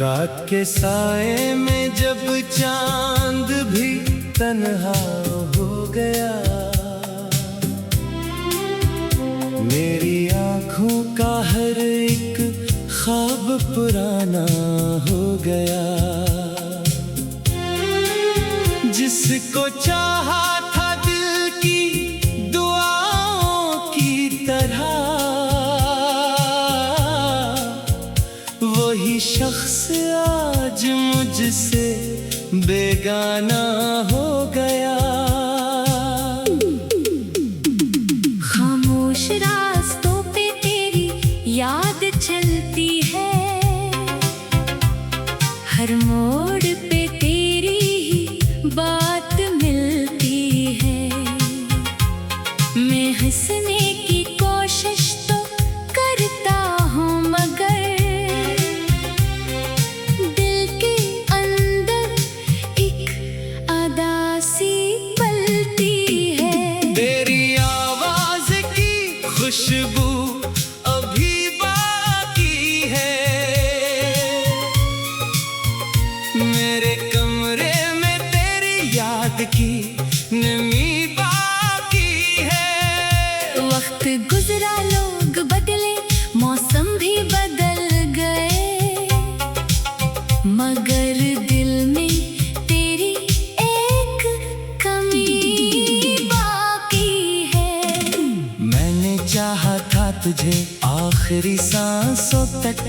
रात के साए में जब चांद भी तन्हा हो गया, मेरी आँखों का हर एक ख्वाब पुराना हो गया। जिसको चाहा था दिल की दुआओं की तरह, वही शख्स आज मुझसे बेगाना हो गया। खामोश रास्तों पे तेरी याद चलती है, हर मोड़ पे तेरी ही बात मिलती है। मैं हंसने की कोशिश तो करता हूँ, मगर दिल के अंदर एक उदासी पलती है। तेरी आवाज की खुशबू अभी बाकी है, मेरे कमरे में तेरी याद की नमी बाकी है। वक्त गुजरा, लोग बदले, मौसम भी बदल गए, मगर दिल में तेरी एक कमी बाकी है। मैंने चाहा था तुझे आखिरी सांसों तक,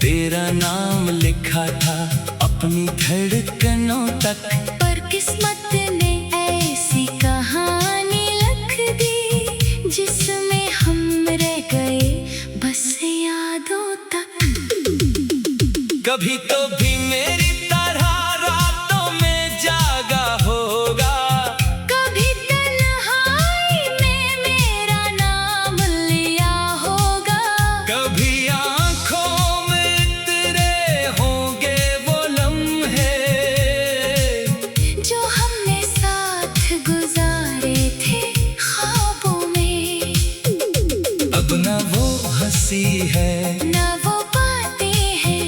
तेरा नाम लिखा था अपनी धड़कनों तक। पर किस्मत ने ऐसी कहानी लिख दी, जिसमें हम रह गए बस यादों तक। कभी तो भी मेरी तरह रातों में जागा होगा, कभी तन्हाई में मेरा नाम लिया होगा, कभी आँखों में तेरे होंगे वो लम्हे जो हमने साथ गुजारे थे ख्वाबों में। अब न वो हंसी है न वो बातें हैं,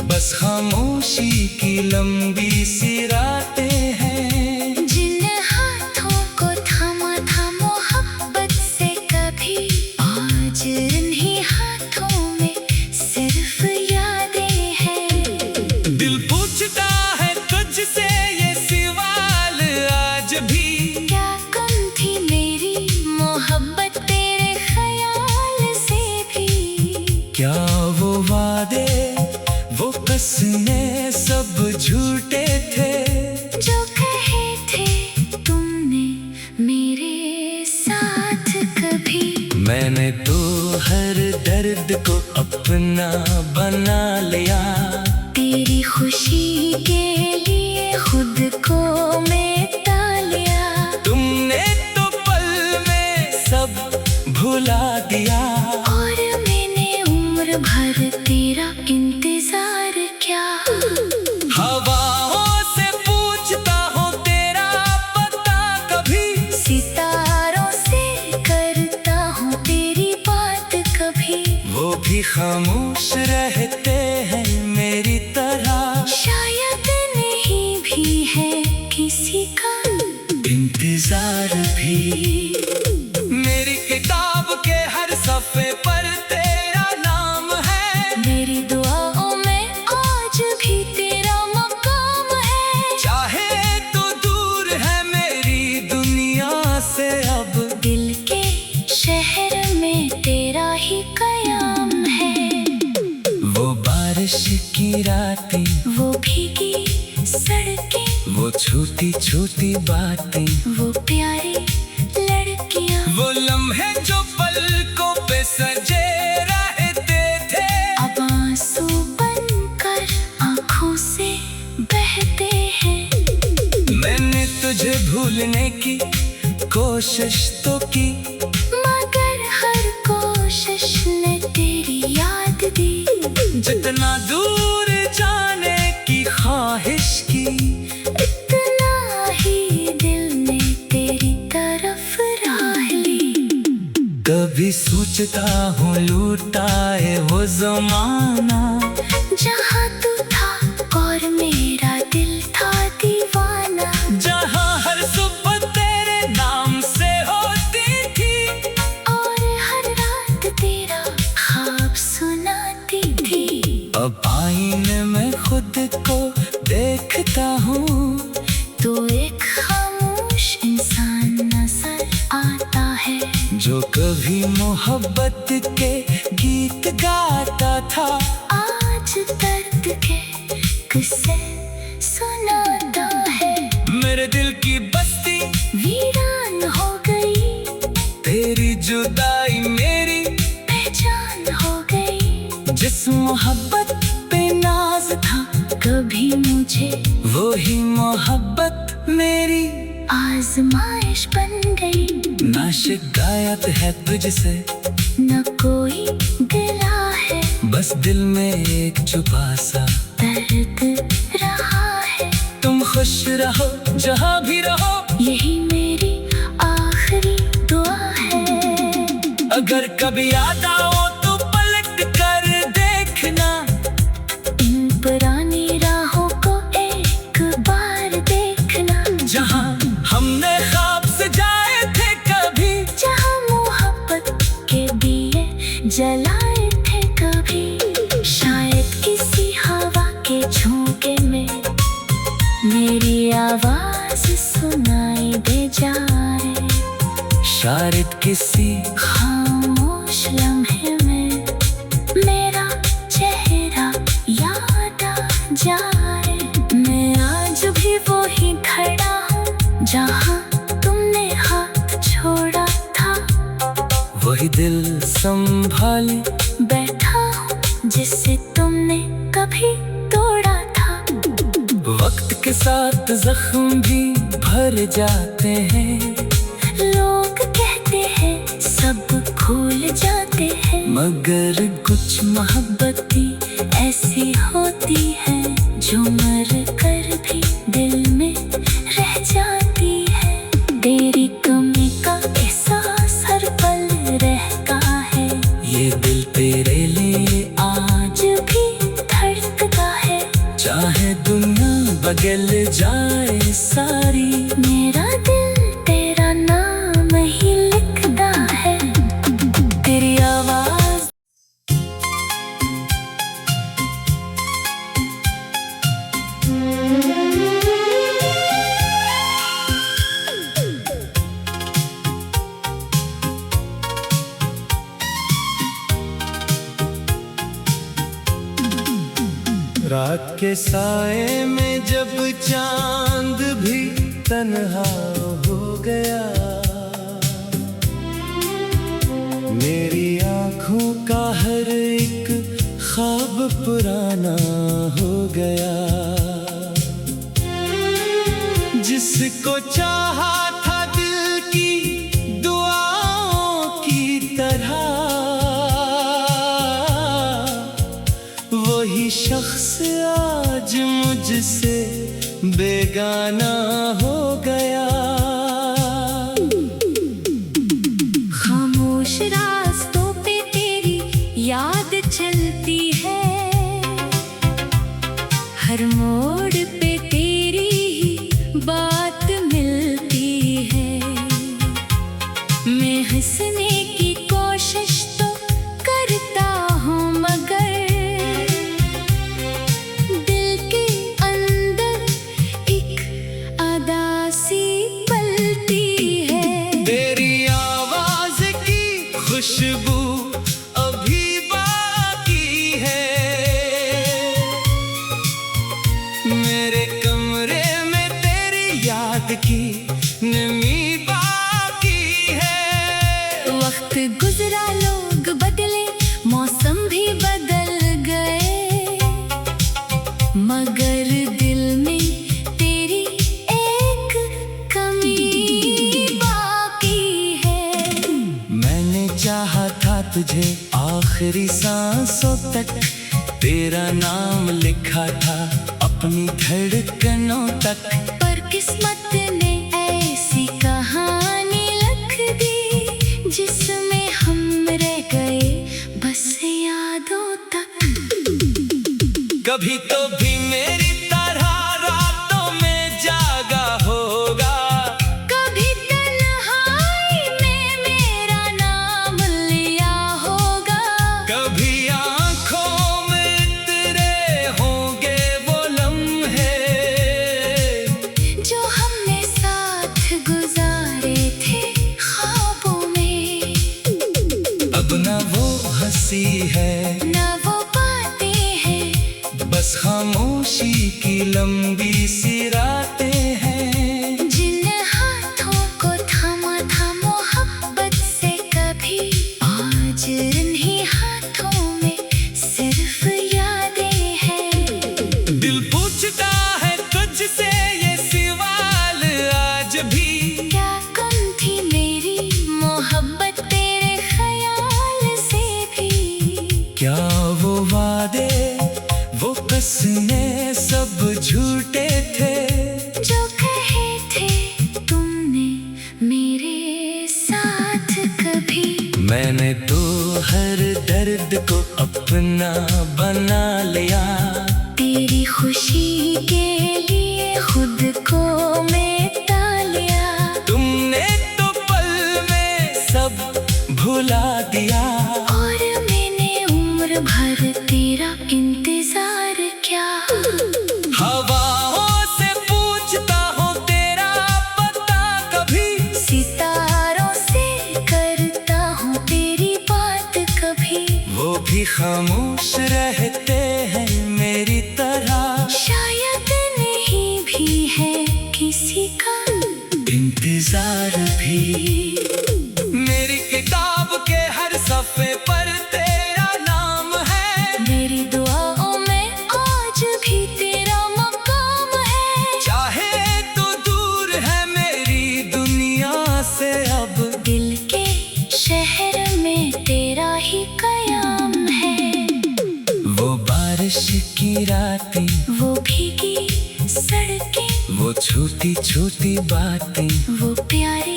बस खामोशी की लंबी सी रातें हैं। जिन हाथों को थामा था मोहब्बत से कभी, आज इन्हीं हाथों में सिर्फ यादें हैं। दिल पूछता है तुझसे ये सवाल आज भी, क्या कम थी मेरी मोहब्बत तेरे ख्याल से भी? क्या वो वादे वो कसमें सब झूठे थे, जो कहे थे तुमने मेरे साथ कभी? मैंने तो हर दर्द को अपना बना लिया, तेरी खुशी के लिए खुद को मिटा लिया। तुमने तो पल में सब भुला दिया। और मैंने उम्र भर तेरा इंतजार किया। हवाओं से पूछता हूँ तेरा पता कभी, सितारों से करता हूँ तेरी बात कभी। वो भी खामोश रहते हैं मेरी तरह। शायद नहीं भी है किसी का इंतजार भी, मेरी किताब के हर सफ़े पर तेरा नाम है, मेरी दुआओं में आज भी तेरा मकाम है। चाहे तो दूर है मेरी दुनिया से अब, दिल के शहर में तेरा ही कयाम है। वो बारिश की रातें, वो भीगी सड़कें, वो छोटी छोटी बातें, वो प्यारी लड़कियां, वो लम्हे जो पलकों पे सजे रहते थे, अब आंसू बनकर आंखों से बहते हैं। मैंने तुझे भूलने की कोशिश तो की, मगर हर कोशिश ने तेरी याद दी। जितना दूर जाने की ख्वाहिश की, इतना ही दिल ने तेरी तरफ राह ली। कभी सोचता हूँ लूटा है वो जमाना, जहाँ तू था गीत गाता था। आज दर्द के किस्से सुनाता है। मेरे दिल की बस्ती वीरान हो गई, तेरी जुदाई मेरी पहचान हो गई। जिस मोहब्बत पे नाज था कभी मुझे वो ही मोहब्बत मेरी आजमाइश बन गई। ना शिकायत है तुझसे न कोई गिला है, बस दिल में एक छुपा सा दर्द रहा है। तुम खुश रहो जहाँ भी रहो, यही मेरी आखिरी दुआ है। अगर कभी याद आओ तो पलट कर देखना, इन पुरानी राहों को एक बार देखना। जहाँ हमने ख्वाब सजाए थे कभी, जहाँ मोहब्बत के दिए जलाए थे कभी। शायद किसी हवा के झोंके में मेरी आवाज सुनाई दे जाए। शायद किसी खामोश लम्हे में मेरा चेहरा याद आ जाए। मैं आज भी वो ही खड़ा हूँ जहाँ तुमने हाथ छोड़ा था। वही दिल संभाले बैठा हूँ जिसे तुमने कभी तोड़ा था। वक्त के साथ जख्म भी भर जाते हैं, लोग कहते हैं सब भूल जाते हैं, मगर कुछ मोहब्बती ऐसी होती है जो मर कर भी दिल में रह जाती है। तेरी कमी का एहसास हर पल रहता है, ये दिल तेरे लिए आज भी धड़कता है। चाहे दुनिया बदल जाए सारी, मेरा दिल तेरा नाम ही लिखता है। तेरी आवाज रात के साए में जब चांद भी तन्हा हो गया, मेरी आँखों का हर एक ख्वाब पुराना हो गया। जिसको चाहा था दिल की दुआओं की तरह, वही शख्स आज मुझसे बेगाना हो गया। खामोश रास्तों पे तेरी याद चलती है, हर मोड़ पे तेरी ही बात मिलती है। मैं हंसने की कोशिश तो करता हूँ मगर दिल के अंदर एक अदासी पलती है। तेरी आवाज की खुशबू अभी बाकी है, मेरे कमरे में तेरी याद की नमी बाकी है। वक्त गुजरा, लोग बदले, मौसम भी बदल गए, मगर दिल में तेरी एक कमी बाकी है। मैंने चाहा था तुझे आखिरी सांसों तक, तेरा नाम लिखा था अपनी धड़कनों तक। पर किस्मत ने ऐसी कहानी लिख दी जिसमें हम रह गए बस यादों तक। कभी तो भी मेरी तरह रातों में जागा होगा, कभी तन्हाई में मेरा नाम लिया होगा, कभी आँखों में तेरे होंगे वो लम्हे जो हमने साथ गुजारे थे ख्वाबों में। अब ना वो हंसी है, ना वो बातें हैं, बस खामोशी की लंबी सी रातें हैं। जिन हाथों को थामा था मोहब्बत से कभी, आज इन्हीं हाथों में सिर्फ यादें हैं। दिल पूछता है तुझसे ये सवाल आज भी, क्या कम थी मेरी मोहब्बत तेरे ख्याल से भी? क्या वो वादे वो कसमें सब झूठे थे, जो कहे थे तुमने मेरे साथ कभी? मैंने तो हर दर्द को अपना बना लिया, तेरी खुशी के लिए खुद को मिटा लिया। तुमने तो पल में सब भुला दिया। और मैंने उम्र भर तेरा इंतजार किया। हवाओं से पूछता हूँ तेरा पता कभी, सितारों से करता हूँ तेरी बात कभी। वो भी खामोश रहते हैं मेरी तरह, शायद नहीं भी है किसी का इंतजार भी। मेरी किताब के हर सफ़े पर तेरा नाम है, मेरी दुआओं में आज भी तेरा मकाम है। चाहे तो दूर है मेरी दुनिया से अब, दिल के शहर में तेरा ही कयाम है। वो बारिश की रातें, वो भीगी सड़कें, वो छोटी छोटी बातें, वो प्यारी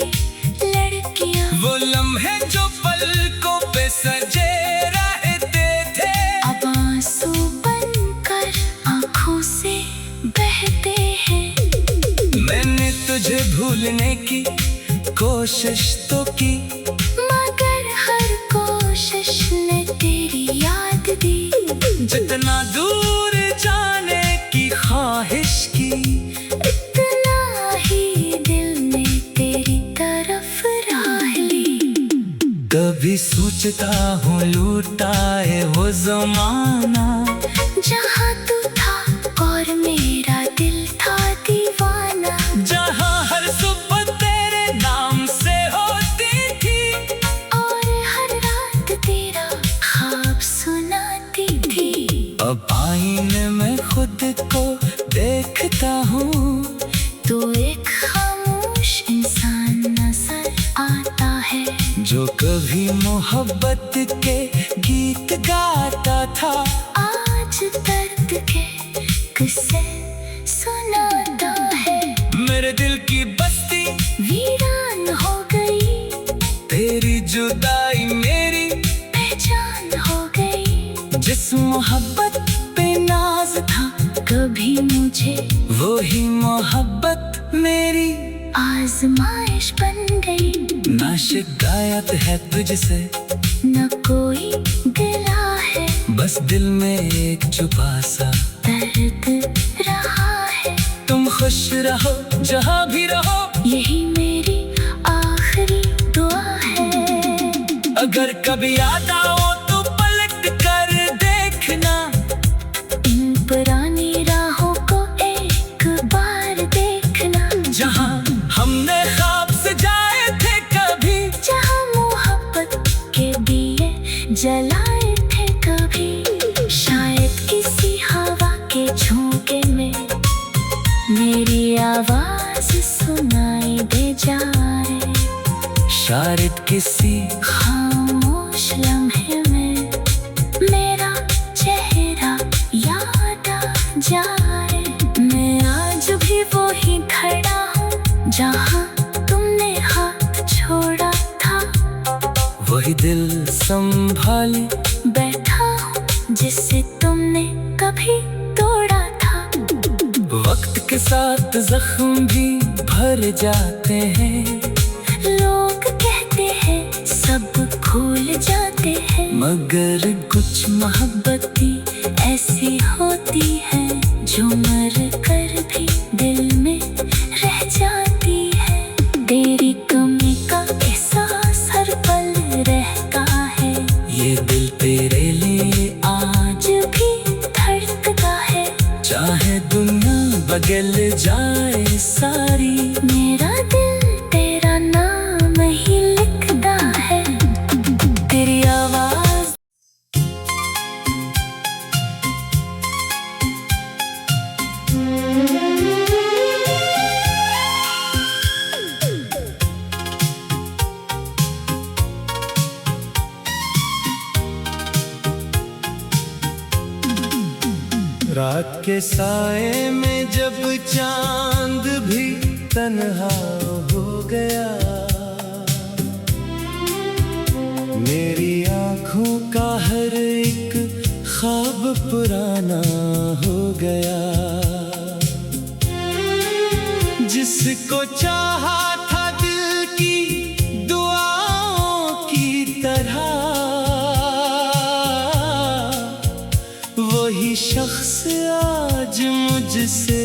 लड़कियां, वो लम्हे जो पलकों पे सजे रहते थे, अब आंसू बनकर आंखों से बहते हैं। मैंने तुझे भूलने की कोशिश तो की, मगर हर कोशिश ने तेरी याद दी। जितना दूर जाने की ख्वाहिश की, इतना ही दिल ने तेरी तरफ राह ली। कभी सोचता हूँ लूटाए वो जमाना, जहाँ तू था और मेरा दिल था दीवाना। जहाँ हर सुबह तेरे नाम से होती थी, और हर रात तेरा ख्वाब सुनाती थी। अब आईने में खुद को देखता हूँ, तो एक खामोश इंसान नजर आता है, जो कभी मोहब्बत के गीत गाता था, आज दर्द के किस्से सुनाता है। मेरे दिल की बस्ती वीरान हो गई, तेरी जुदाई मेरी पहचान हो गई। जिस मोहब्बत पे नाज था कभी मुझे वो ही मोहब्बत मेरी आजमाइश बन गई। ना शिकायत है तुझसे, न कोई गिला है, बस दिल में एक छुपा सा दर्द रहा है। तुम खुश रहो जहाँ भी रहो, यही मेरी आखिरी दुआ है। अगर कभी याद आओ तो पलट कर देखना, इन पुरानी राहों को एक बार देखना। जहाँ हमने ख्वाब सजाए थे कभी, जहाँ मोहब्बत के दिए जलाए थे कभी। शायद किसी हवा के झोंके में मेरी आवाज सुनाई दे जाए, शायद किसी खामोश लम्हे में मेरा चेहरा याद आ जाए। मैं आज भी वो ही खड़ा हूँ जहाँ तुमने हाथ छोड़ा था, वही दिल संभाले बैठा हूँ जिसे तुमने कभी तोड़ा था। वक्त के साथ जख्म भी भर जाते हैं, लोग कहते हैं सब भूल जाते हैं, मगर कुछ मोहब्बतें ऐसी होती हैं जो मर कर भी दिल में रह जाती है। तेरी कमी का एहसास हर पल रहता है, ये दिल तेरे लिए निकल जाए सारी। मेरा दिल तेरा नाम ही लिखता है, तेरी आवाज। रात के साए में जब चांद भी तन्हा हो गया, मेरी आंखों का हर एक ख्वाब पुराना हो गया। जिसको चाहा था दिल की दुआओं की तरह, वही शख्स आज मुझसे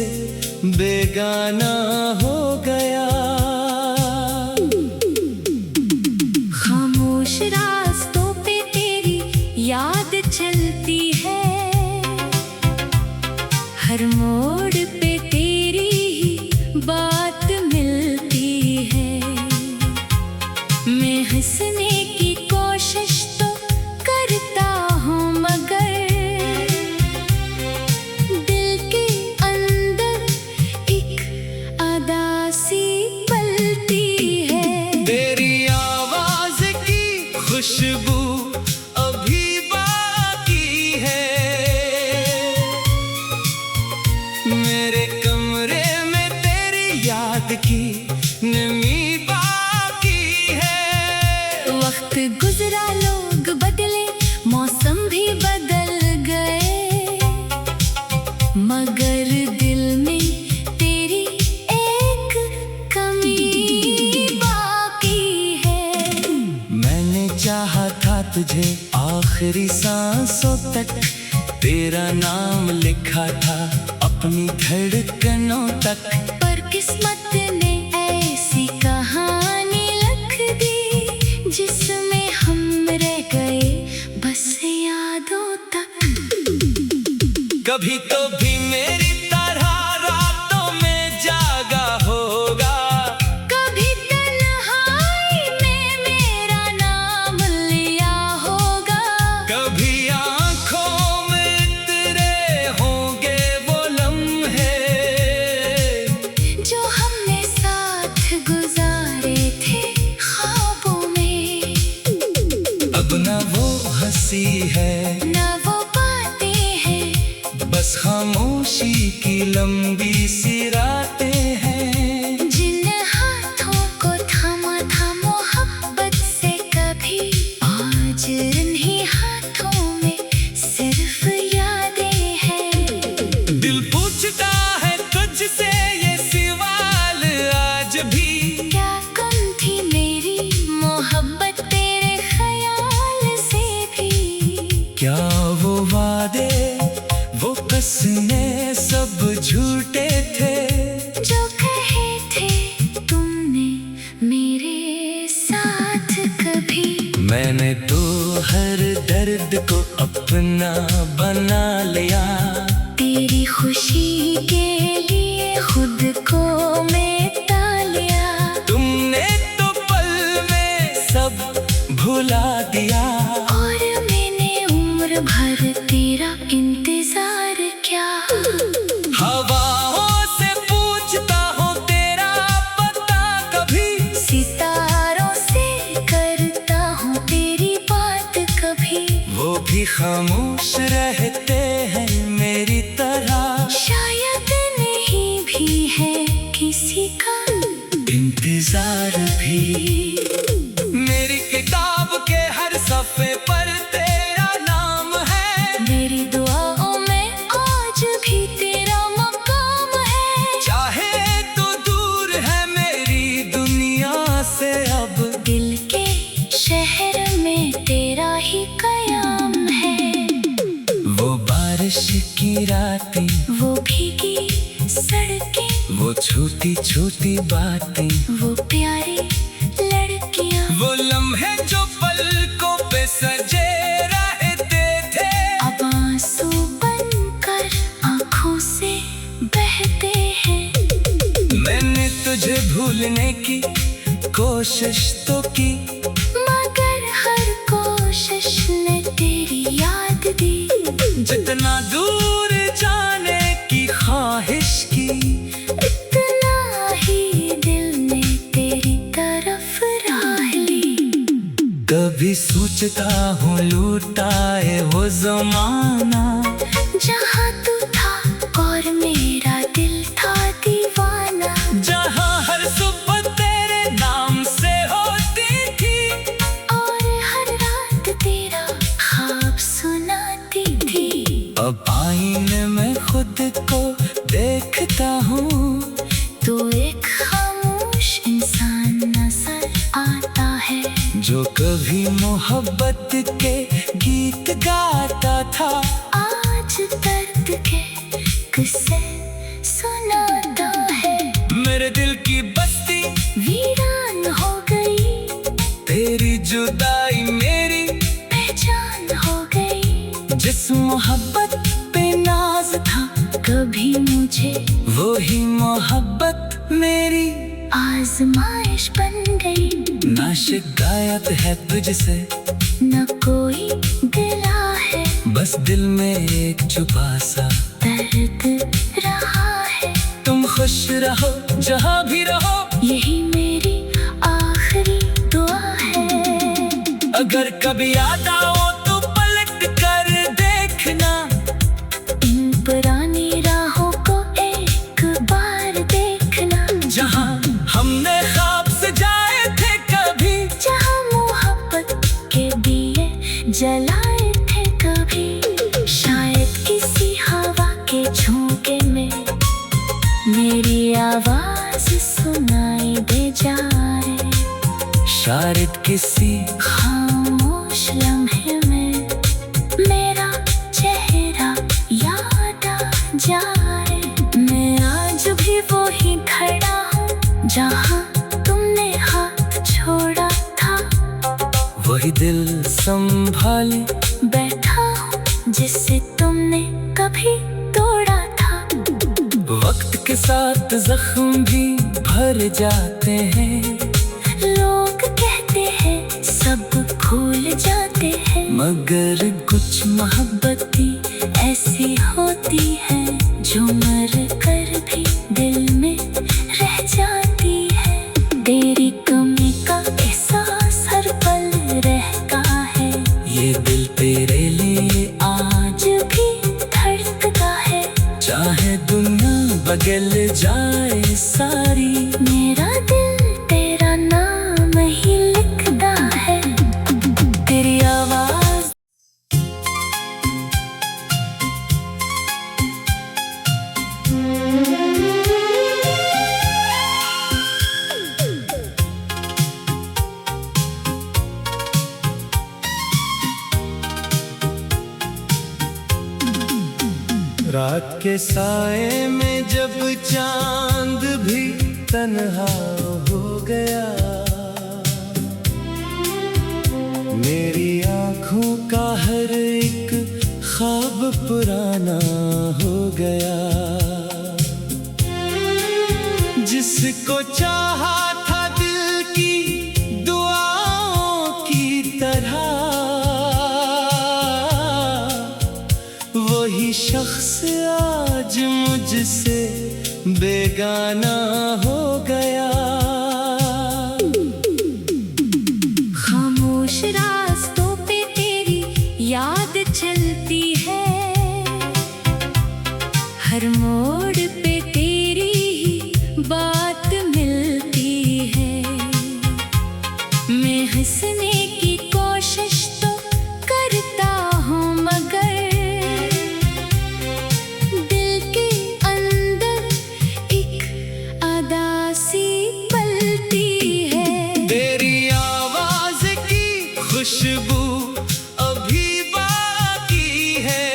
बेगाना हो गया। खामोश रास्तों पे तेरी याद चलती है, हर मोड़ पे तेरी ही बात मिलती है। मैं हंसने की कोशिश तो करता हूँ, मगर दिल के अंदर एक अदासी पलती है। तेरी आवाज की खुशबू अभी बाकी है, मेरे कमरे में तेरी याद की नमी बाकी है। वक्त गुजरा, लोग बदले, मौसम भी बदल गए, मगर दिल में तेरी एक कमी बाकी है। मैंने चाहा था तुझे आखिरी सांसों तक, तेरा नाम लिखा था अपनी धड़कनों तक। पर किस्मत ने ऐसी कहानी लिख दी, जिसमें हम रह गए बस यादों तक। कभी तो भी मेरी तरह रातों में जागा होगा, कभी तन्हाई में मेरा नाम लिया होगा, कभी आंखों में तेरे होंगे वो लम्हे जो हमने साथ गुजारे थे ख्वाबों में। अब न वो हंसी है न वो बातें हैं, बस खामोशी की लंबी सी रातें हैं। जिन हाथों को थामा था मोहब्बत से कभी, आज इन्हीं हाथों में सिर्फ यादें हैं। दिल पूछता है तुझसे ये सवाल आज भी, क्या कम थी मेरी मोहब्बत तेरे ख्याल से भी? क्या वो वादे वो कसमें सब झूठे थे, जो कहे थे तुमने मेरे साथ कभी? मैंने तो हर दर्द को अपना बना लिया, तेरी खुशी के लिए खुद को मिटा लिया। तुमने तो पल में सब भुला दिया। और मैंने उम्र भर तेरा इंतजार किया। हवाओं से पूछता हूँ तेरा पता कभी, सितारों से करता हूँ तेरी बात कभी। वो भी खामोश रहते हैं मेरी तरह। शायद नहीं भी है किसी का इंतजार भी। मेरी किताब के हर सफ़े पर तेरा नाम है, मेरी दुआओं में आज भी तेरा मकाम है। चाहे तो दूर है मेरी दुनिया से अब, दिल के शहर में तेरा ही कयाम है। वो बारिश की रातें, वो भीगी सड़कें, वो छोटी छोटी बातें, वो प्यारी लड़कियां, वो लम्हे जो पलकों पे सजे रहते थे, अब आंसू बनकर आंखों से बहते हैं। भूलने की कोशिश तो की, मगर हर कोशिश ने तेरी याद दी। जितना दूर जाने की ख्वाहिश की, इतना ही दिल ने तेरी तरफ राह ली। कभी सोचता हूँ लूटाए वो जमाना, जहाँ तू था और मेरा दिल था दीवाना। जहाँ हर सुबह तेरे नाम से होती थी, और हर रात तेरा ख्वाब सुनाती थी। अब आईने में खुद को देखता हूँ, तो एक खामोश इंसान नजर आता है, जो कभी मोहब्बत के गीत गाता था, आज दर्द के किस्से सुनाता है। मेरे दिल की बस्ती वीरान हो गई, तेरी जुदाई मेरी बेजान हो गई। जिस मोहब्बत पे नाज था कभी मुझे वो ही मोहब्बत मेरी आजमाइश बन गई। ना शिकायत है तुझसे, न कोई गिला है, बस दिल में एक छुपा सा दर्द रहा है। तुम खुश रहो जहाँ भी रहो, यही मेरी आखिरी दुआ है। अगर कभी याद आओ तो पलट कर देखना, इन पुरानी राहों को एक बार देखना। जहाँ हमने ख्वाब सजाए थे कभी, जहाँ मोहब्बत के दिए जलाए थे कभी। शायद किसी हवा के झोंके में मेरी आवाज सुनाई दे जाए, शायद किसी खामोश लम्हे में मेरा चेहरा याद आ जाए। मैं आज भी वो ही खड़ा हूँ जहाँ तुमने हाथ छोड़ा था, वही दिल संभाले बैठा हूँ जिसे तुमने कभी तोड़ा था। वक्त के साथ जख्म भी भर जाते हैं, लोग कहते हैं सब भूल जाते हैं, मगर कुछ मोहब्बत भी ऐसी होती है जो मर कर भी दिल में रह जाती है। तेरी कमी का एहसास हर पल रहता है, ये दिल तेरे लिए आज भी धड़कता है। चाहे दुनिया बदल जाए सारी, मेरा दिल तेरा नाम ही लिखता है। तेरी आवाज रात के साए में जब चांद भी तन्हा हो गया, मेरी आँखों का हर एक ख्वाब पुराना हो गया। जिसको चाहा था दिल की दुआओं की तरह, वही शख्स आज मुझसे बेगाना हो गया। खामोश रास्तों पे तेरी याद चलती है, हर मोड़ पे तेरी ही बात मिलती है। मैं हंसने की कोशिश तो करता हूँ, मगर दिल के अंदर एक अदासी पलती है। तेरी आवाज की खुशबू अभी बाकी है,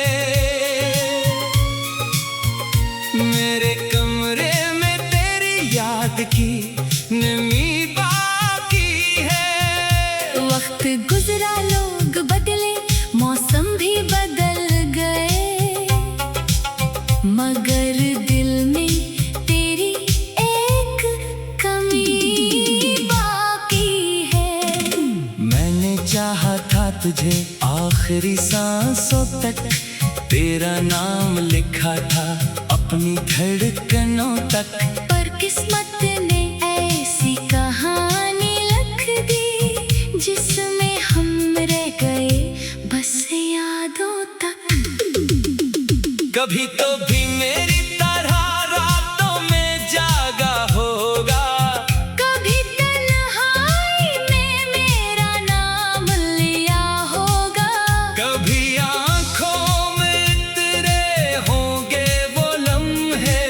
आखिरी सांसों तक तेरा नाम लिखा था अपनी धड़कनों तक। पर किस्मत ने ऐसी कहानी लिख दी जिसमें हम रह गए बस यादों तक। कभी तो भी मेरी तरह रातों में जागा होगा, कभी तन्हाई में मेरा नाम लिया होगा, कभी आंखों में तेरे होंगे वो लम्हे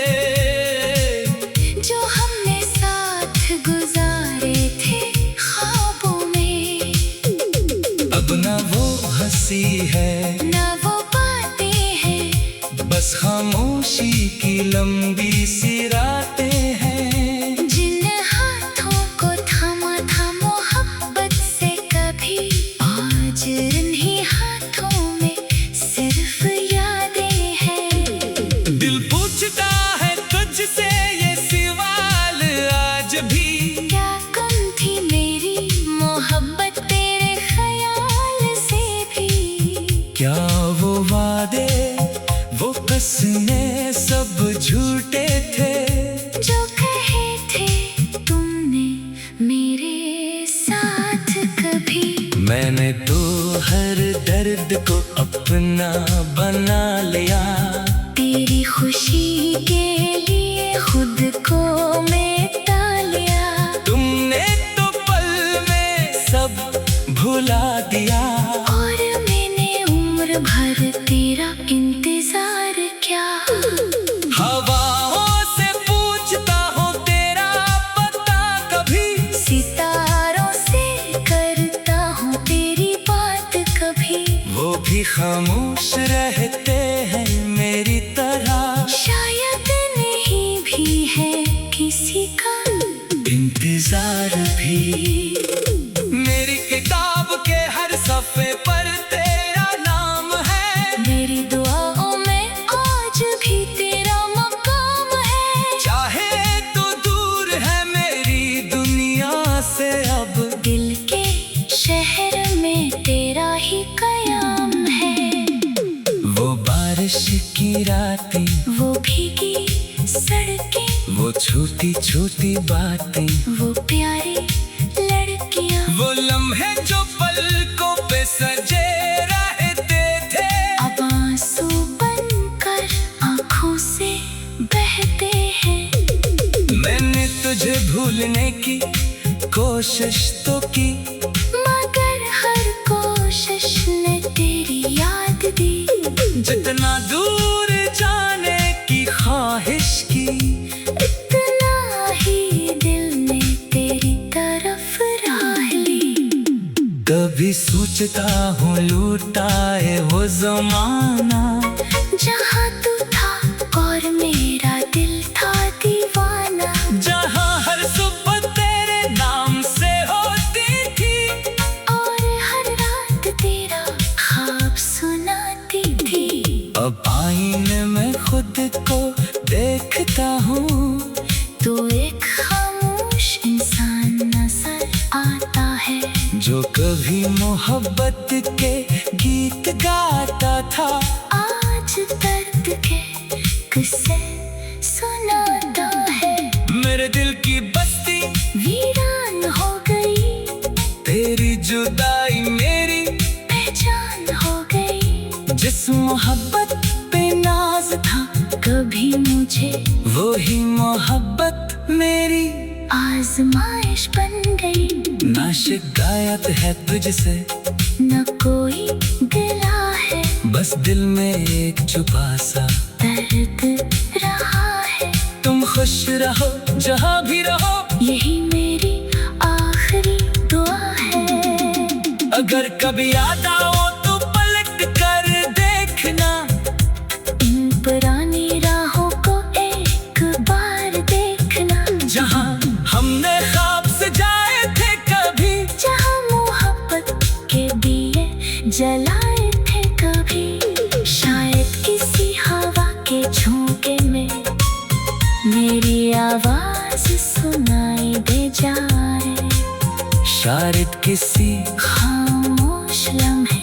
जो हमने साथ गुजारे थे ख्वाबों में। अब न वो हंसी है न वो बातें हैं, बस खामोशी की लंबी सी रातें हैं। जिन हाथों को थामा था मोहब्बत से कभी, आज इन्हीं हाथों में सिर्फ यादें हैं। दिल पूछता है तुझसे ये सवाल आज भी, क्या कम थी मेरी मोहब्बत तेरे ख्याल से भी। क्या वो वादे वो कसमें सब झूठे थे जो कहे थे तुमने मेरे साथ कभी। मैंने तो हर दर्द को अपना बना लिया, तेरी खुशी के लिए खुद को मिटा लिया। तुमने तो पल में सब भुला दिया। और मैंने उम्र भर तेरा इंतजार किया। हवाओं से पूछता हूँ तेरा पता कभी, सितारों से करता हूँ तेरी बात कभी। वो भी खामोश रहते हैं मेरी तरह। शायद नहीं भी है किसी का इंतजार भी। मेरी किताब के हर सफ़े पर तेरा नाम है, मेरी दुआओं में आज भी तेरा मकाम है। चाहे तो दूर है मेरी दुनिया से अब, दिल के शहर में तेरा ही कयाम है। वो बारिश की रातें, वो भीगी सड़कें, वो छोटी छोटी बातें, वो प्यारी लड़कियां, वो लम्हे जो पलकों पे सजे रहते थे। अब आंसू बनकर आंखों से बहते हैं। मैंने तुझे भूलने की कोशिश तो की, मगर हर कोशिश ने तेरी याद दी। जितना दूर जाने की ख्वाहिश की, इतना ही दिल ने तेरी तरफ राह ली। कभी सोचता हूँ लूटाए वो जमाना, जहाँ तू था और मेरा दिल था दीवाना। जहाँ हर सुबह तेरे नाम से होती थी, और हर रात तेरा ख्वाब सुनाती थी। अब आईने में खुद को देखता हूँ, तो एक खामोश इंसान नजर आता है, जो कभी मोहब्बत के गीत गाता था। आज दर्द के किस्से सुनाता है। मेरे दिल की बस्ती वीरान हो गई, तेरी जुदाई मेरी पहचान हो गई। जिस मोहब्बत पे नाज था कभी मुझे वो ही मोहब्बत मेरी आजमाइश बन गई। ना शिकायत है तुझसे, न कोई गिला है, बस दिल में एक छुपा सा दर्द रहा है। तुम खुश रहो जहाँ भी रहो, यही मेरी आखिरी दुआ है। अगर कभी याद आओ तो पलट कर देखना, इन पुरानी राहों को एक बार देखना। जहाँ हमने ख्वाब सजाए थे कभी, जहाँ मोहब्बत के दिए जलाए थे कभी। शायद किसी हवा के झोंके में मेरी आवाज सुनाई दे जाए। शायद किसी खामोश लम्हे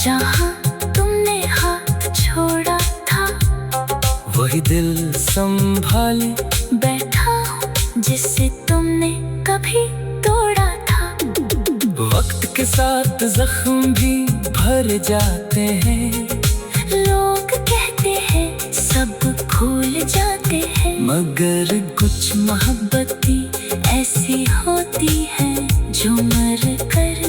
जहाँ तुमने हाथ छोड़ा था वही दिल संभाले बैठा हूँ जिसे तुमने कभी तोड़ा था। वक्त के साथ जख्म भी भर जाते हैं, लोग कहते हैं सब भूल जाते हैं, मगर कुछ मोहब्बत भी ऐसी होती है जो मर कर